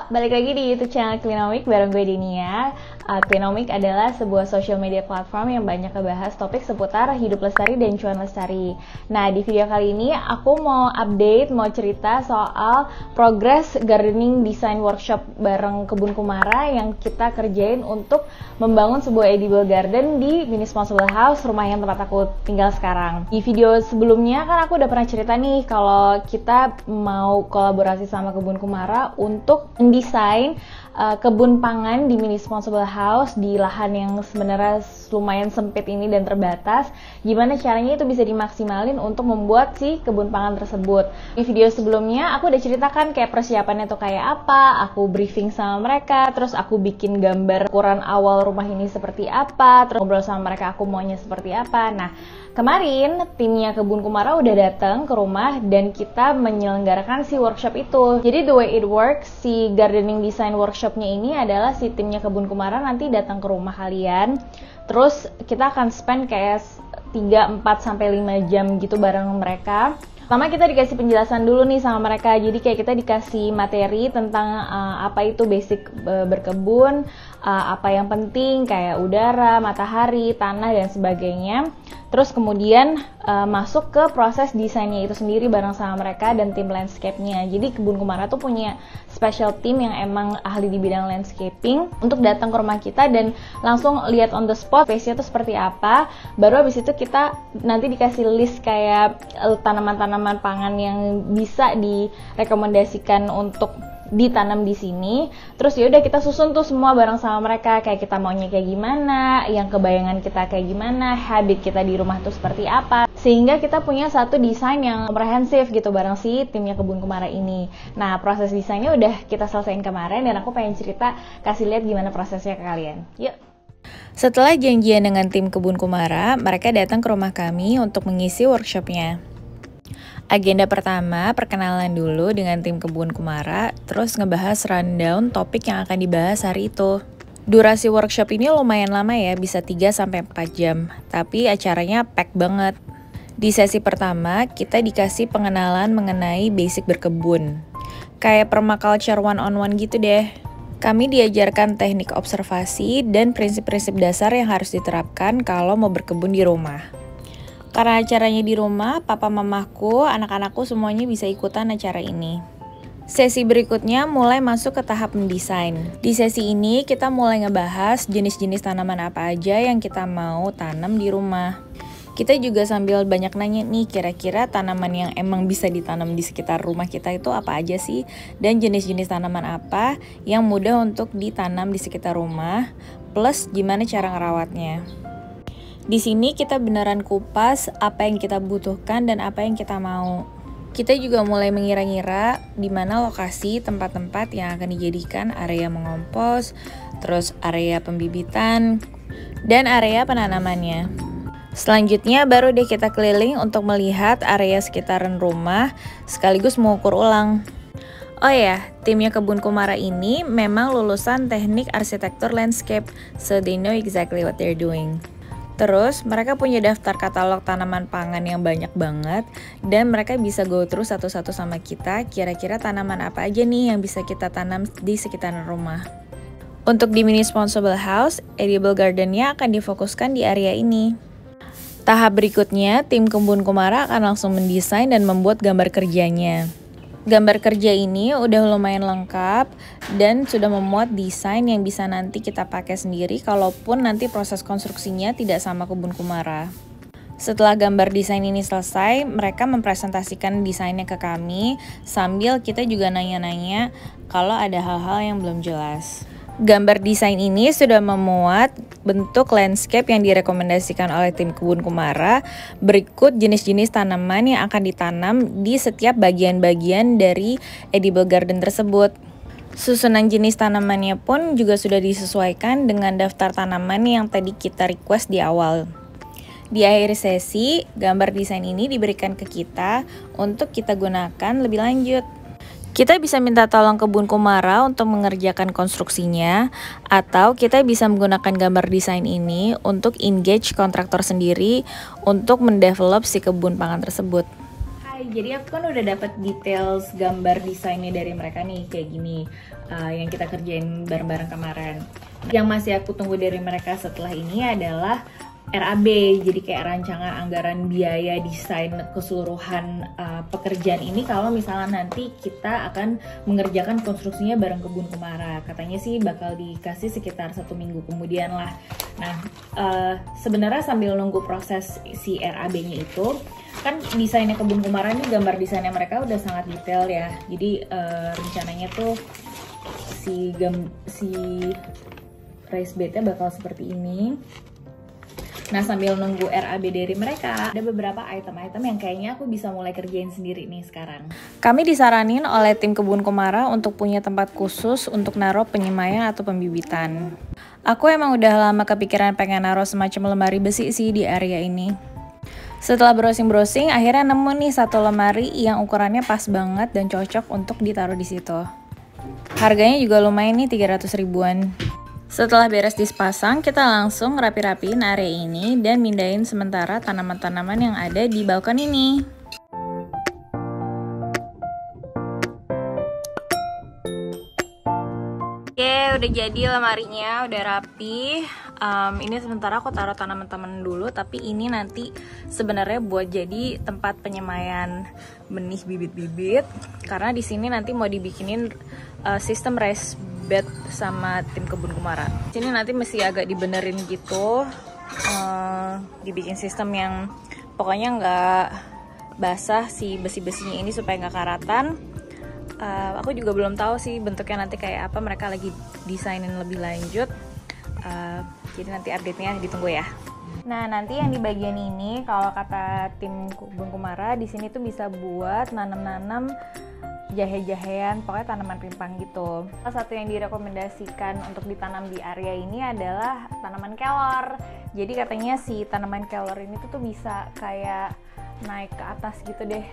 Balik lagi di YouTube channel Clinomic bareng gue Denia. Clinomic adalah sebuah social media platform yang banyak ngebahas topik seputar hidup lestari dan cuan lestari. Nah, di video kali ini aku mau update, mau cerita soal progress gardening design workshop bareng Kebun Kumara yang kita kerjain untuk membangun sebuah edible garden di Mini Responsible House, rumah yang tempat aku tinggal sekarang. Di video sebelumnya kan aku udah pernah cerita nih kalau kita mau kolaborasi sama Kebun Kumara untuk mendesain kebun pangan di Mini Responsible House di lahan yang sebenarnya lumayan sempit ini dan terbatas. Gimana caranya itu bisa dimaksimalin untuk membuat si kebun pangan tersebut. Di video sebelumnya aku udah ceritakan kayak persiapannya tuh kayak apa, aku briefing sama mereka, terus aku bikin gambar ukuran awal rumah ini seperti apa, terus ngobrol sama mereka aku maunya seperti apa. Nah, kemarin timnya Kebun Kumara udah datang ke rumah dan kita menyelenggarakan si workshop itu. Jadi the way it works, si gardening design workshopnya ini adalah si timnya Kebun Kumara nanti datang ke rumah kalian. Terus kita akan spend kayak 3, 4, sampai 5 jam gitu bareng mereka. Pertama kita dikasih penjelasan dulu nih sama mereka. Jadi kayak kita dikasih materi tentang apa itu basic berkebun, apa yang penting kayak udara, matahari, tanah dan sebagainya. Terus kemudian masuk ke proses desainnya itu sendiri bareng sama mereka dan tim landscape-nya. Jadi Kebun Kumara tuh punya special team yang emang ahli di bidang landscaping untuk datang ke rumah kita dan langsung lihat on the spot space-nya tuh seperti apa. Baru habis itu kita nanti dikasih list kayak tanaman-tanaman pangan yang bisa direkomendasikan untuk ditanam di sini. Terus ya udah kita susun tuh semua bareng sama mereka, kayak kita maunya kayak gimana, yang kebayangan kita kayak gimana, habit kita di rumah tuh seperti apa, sehingga kita punya satu desain yang komprehensif gitu bareng si timnya Kebun Kumara ini. Nah, proses desainnya udah kita selesaiin kemarin dan aku pengen cerita, kasih lihat gimana prosesnya ke kalian. Yuk. Setelah janjian dengan tim Kebun Kumara, mereka datang ke rumah kami untuk mengisi workshopnya. Agenda pertama, perkenalan dulu dengan tim Kebun Kumara, terus ngebahas rundown topik yang akan dibahas hari itu. Durasi workshop ini lumayan lama ya, bisa 3-4 jam, tapi acaranya pack banget. Di sesi pertama, kita dikasih pengenalan mengenai basic berkebun. Kayak permaculture one-on-one gitu deh. Kami diajarkan teknik observasi dan prinsip-prinsip dasar yang harus diterapkan kalau mau berkebun di rumah. Karena acaranya di rumah, papa mamaku, anak-anakku semuanya bisa ikutan acara ini. Sesi berikutnya mulai masuk ke tahap mendesain. Di sesi ini kita mulai ngebahas jenis-jenis tanaman apa aja yang kita mau tanam di rumah. Kita juga sambil banyak nanya nih, kira-kira tanaman yang emang bisa ditanam di sekitar rumah kita itu apa aja sih? Dan jenis-jenis tanaman apa yang mudah untuk ditanam di sekitar rumah, plus gimana cara ngerawatnya. Di sini kita beneran kupas apa yang kita butuhkan dan apa yang kita mau. Kita juga mulai mengira-ngira di mana lokasi tempat-tempat yang akan dijadikan area mengompos, terus area pembibitan, dan area penanamannya. Selanjutnya baru deh kita keliling untuk melihat area sekitaran rumah sekaligus mengukur ulang. Oh ya, timnya Kebun Kumara ini memang lulusan teknik arsitektur landscape, so they know exactly what they're doing. Terus mereka punya daftar katalog tanaman pangan yang banyak banget dan mereka bisa go through satu-satu sama kita kira-kira tanaman apa aja nih yang bisa kita tanam di sekitaran rumah. Untuk di Mini Responsible House, edible garden-nya akan difokuskan di area ini. Tahap berikutnya, tim Kebun Kumara akan langsung mendesain dan membuat gambar kerjanya. Gambar kerja ini udah lumayan lengkap dan sudah memuat desain yang bisa nanti kita pakai sendiri kalaupun nanti proses konstruksinya tidak sama Kebun Kumara. Setelah gambar desain ini selesai, mereka mempresentasikan desainnya ke kami sambil kita juga nanya-nanya kalau ada hal-hal yang belum jelas. Gambar desain ini sudah memuat bentuk landscape yang direkomendasikan oleh tim Kebun Kumara. Berikut jenis-jenis tanaman yang akan ditanam di setiap bagian-bagian dari edible garden tersebut. Susunan jenis tanamannya pun juga sudah disesuaikan dengan daftar tanaman yang tadi kita request di awal. Di akhir sesi, gambar desain ini diberikan ke kita untuk kita gunakan lebih lanjut. Kita bisa minta tolong Kebun Kumara untuk mengerjakan konstruksinya, atau kita bisa menggunakan gambar desain ini untuk engage kontraktor sendiri untuk mendevelop si kebun pangan tersebut. Hai, jadi aku kan udah dapat details gambar desainnya dari mereka nih, kayak gini, yang kita kerjain bareng-bareng kemarin. Yang masih aku tunggu dari mereka setelah ini adalah RAB, jadi kayak rancangan anggaran biaya desain keseluruhan pekerjaan ini kalau misalnya nanti kita akan mengerjakan konstruksinya bareng Kebun Kumara. Katanya sih bakal dikasih sekitar 1 minggu kemudian lah. Nah, sebenarnya sambil nunggu proses si RAB-nya itu, kan desainnya Kebun Kumara ini, gambar desainnya mereka udah sangat detail ya. Jadi rencananya tuh si raised bednya bakal seperti ini. Nah, sambil nunggu RAB dari mereka, ada beberapa item-item yang kayaknya aku bisa mulai kerjain sendiri nih sekarang. Kami disaranin oleh tim Kebun Kumara untuk punya tempat khusus untuk naruh penyemayan atau pembibitan. Aku emang udah lama kepikiran pengen naruh semacam lemari besi sih di area ini. Setelah browsing-browsing, akhirnya nemu nih satu lemari yang ukurannya pas banget dan cocok untuk ditaruh di situ. Harganya juga lumayan nih, 300 ribuan. Setelah beres dipasang, kita langsung rapi-rapiin area ini dan mindahin sementara tanaman-tanaman yang ada di balkon ini. Oke, udah jadi lemarinya, udah rapi. Ini sementara aku taruh tanaman-tanaman dulu, tapi ini nanti sebenarnya buat jadi tempat penyemaian benih bibit-bibit. Karena di sini nanti mau dibikinin sistem raised bed sama tim Kebun Kumara. Sini nanti mesti agak dibenerin gitu, dibikin sistem yang pokoknya nggak basah si besi-besinya ini supaya nggak karatan. Aku juga belum tahu sih bentuknya nanti kayak apa, mereka lagi desainin lebih lanjut. Jadi nanti update-nya ditunggu ya. Nah, nanti yang di bagian ini kalau kata tim Kebun Kumara di sini tuh bisa buat nanam-nanam jahe-jahean, pokoknya tanaman rimpang gitu. Salah satu yang direkomendasikan untuk ditanam di area ini adalah tanaman kelor. Jadi katanya si tanaman kelor ini tuh bisa kayak naik ke atas gitu deh,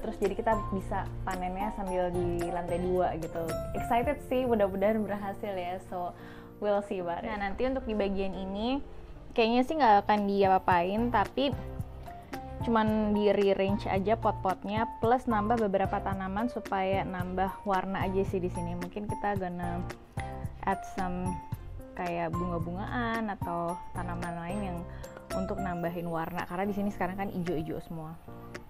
terus jadi kita bisa panennya sambil di lantai 2 gitu. Excited sih, mudah-mudahan berhasil ya, so we'll see about it. Nah, nanti untuk di bagian ini kayaknya sih nggak akan diapa-apain, tapi cuman di rearrange aja pot-potnya plus nambah beberapa tanaman supaya nambah warna aja sih di sini. Mungkin kita gonna add some kayak bunga-bungaan atau tanaman lain yang untuk nambahin warna karena di sini sekarang kan hijau-hijau semua.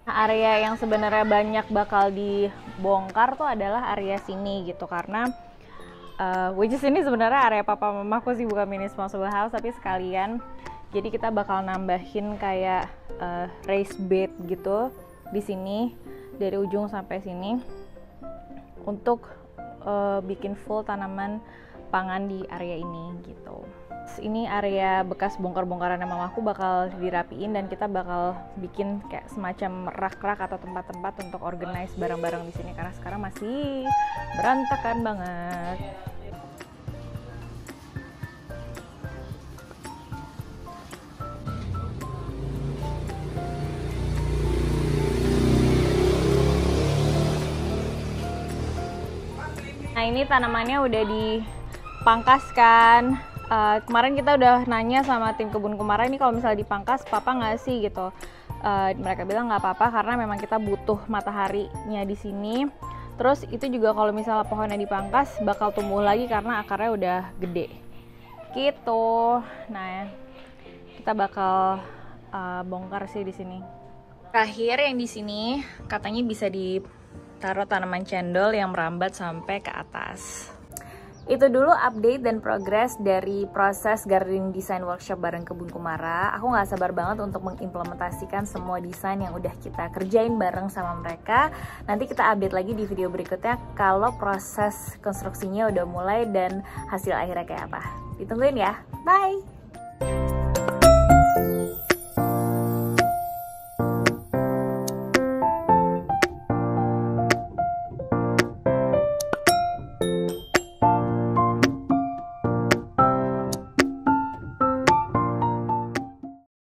Nah, area yang sebenarnya banyak bakal dibongkar tuh adalah area sini gitu, karena which is ini sebenarnya area papa mamaku sih, bukan mini small house, tapi sekalian jadi kita bakal nambahin kayak raised bed gitu di sini dari ujung sampai sini untuk bikin full tanaman pangan di area ini gitu. Ini area bekas bongkar-bongkaran mamaku bakal dirapiin dan kita bakal bikin kayak semacam rak-rak atau tempat-tempat untuk organize barang-barang di sini karena sekarang masih berantakan banget. Nah, ini tanamannya udah dipangkas kan. Kemarin kita udah nanya sama tim Kebun Kumara, ini kalau misalnya dipangkas papa nggak sih gitu. Mereka bilang nggak apa-apa karena memang kita butuh mataharinya di sini. Terus itu juga kalau misalnya pohonnya dipangkas bakal tumbuh lagi karena akarnya udah gede gitu. Nah, kita bakal bongkar sih di sini. Terakhir yang di sini katanya bisa ditaruh tanaman cendol yang merambat sampai ke atas. Itu dulu update dan progres dari proses gardening design workshop bareng Kebun Kumara. Aku gak sabar banget untuk mengimplementasikan semua desain yang udah kita kerjain bareng sama mereka. Nanti kita update lagi di video berikutnya kalau proses konstruksinya udah mulai dan hasil akhirnya kayak apa. Ditungguin ya, bye!